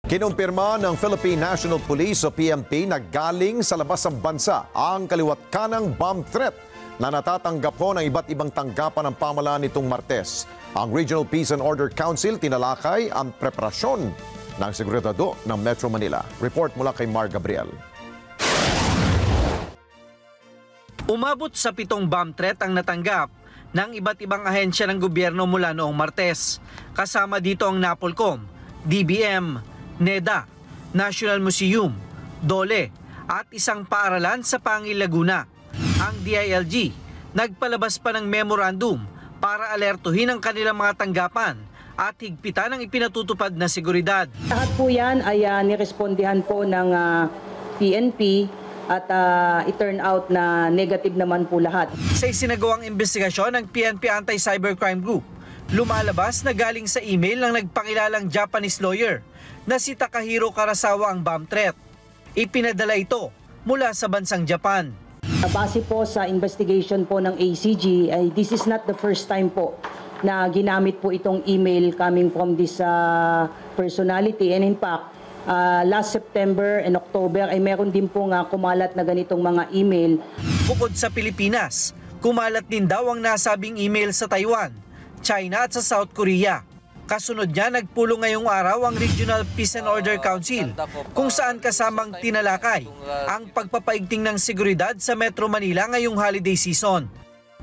Kinumpirma ng Philippine National Police o PNP na galing sa labas ng bansa ang kaliwat-kanang bomb threat na natatanggap po ng iba't ibang tanggapan ng pamahalaan nitong Martes. Ang Regional Peace and Order Council tinalakay ang preparasyon ng seguridado ng Metro Manila. Report mula kay Mar Gabriel. Umabot sa 7 bomb threat ang natanggap ng iba't ibang ahensya ng gobyerno mula noong Martes. Kasama dito ang NAPOLCOM, DBM, NEDA, National Museum, DOLE at isang paaralan sa Pangil, Laguna. Ang DILG nagpalabas pa ng memorandum para alertuhin ang kanilang mga tanggapan at higpitan ang ipinatutupad na seguridad. Lahat po yan ay nirespondihan po ng PNP at it-turn out na negative naman po lahat. Sa isinagawang investigasyon ng PNP Anti-Cybercrime Group, lumalabas na galing sa email ng nagpakilalang Japanese lawyer na si Takahiro Karasawa ang bomb threat. Ipinadala ito mula sa bansang Japan. Base po sa investigation po ng ACG, this is not the first time po na ginamit po itong email coming from this personality. And in fact, last September and October ay meron din po nga kumalat na ganitong mga email. Bukod sa Pilipinas, kumalat din daw ang nasabing email sa Taiwan, China at sa South Korea. Kasunod niya, nagpulong ngayong araw ang Regional Peace and Order Council kung saan kasamang tinalakay ang pagpapaigting ng seguridad sa Metro Manila ngayong holiday season.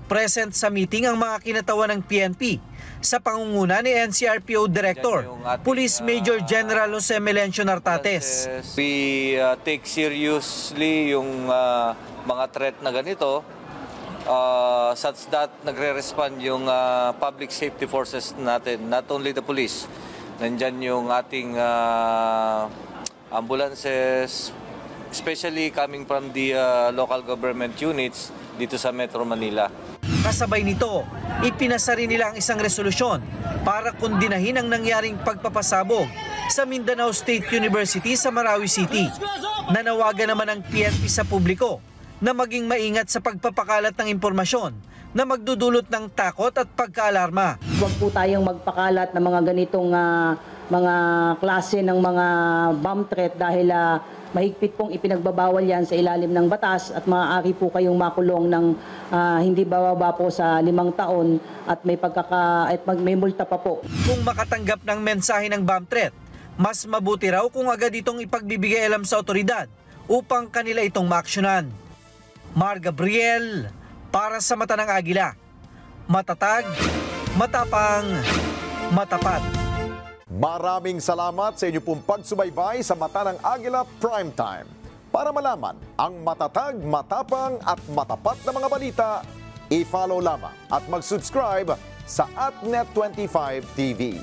Present sa meeting ang mga kinatawan ng PNP sa pangunguna ni NCRPO Director, Police Major General Jose Melencio Nartates. We take seriously yung mga threat na ganito such that nagre-respond yung public safety forces natin, not only the police. Nandyan yung ating ambulances, especially coming from the local government units dito sa Metro Manila. Kasabay nito, ipinasa rin nila ang isang resolusyon para kundinahin ang nangyaring pagpapasabog sa Mindanao State University sa Marawi City. Nanawagan naman ang PNP sa publiko na maging maingat sa pagpapakalat ng impormasyon na magdudulot ng takot at pagkaalarma. Huwag po tayong magpakalat ng mga ganitong mga klase ng mga bomb threat dahil mahigpit pong ipinagbabawal yan sa ilalim ng batas at maaari po kayong makulong ng hindi bababa po sa 5 taon at may multa pa po. Kung makatanggap ng mensahe ng bomb threat, mas mabuti raw kung agad itong ipagbibigay alam sa otoridad upang kanila itong maaksyonan. Mar Gabriel, para sa Mata ng Agila. Matatag, matapang, matapat. Maraming salamat sa inyo pong pagsubaybay sa Mata ng Agila Primetime. Para malaman ang matatag, matapang at matapat na mga balita, i-follow lamang at mag-subscribe sa @Net25 TV.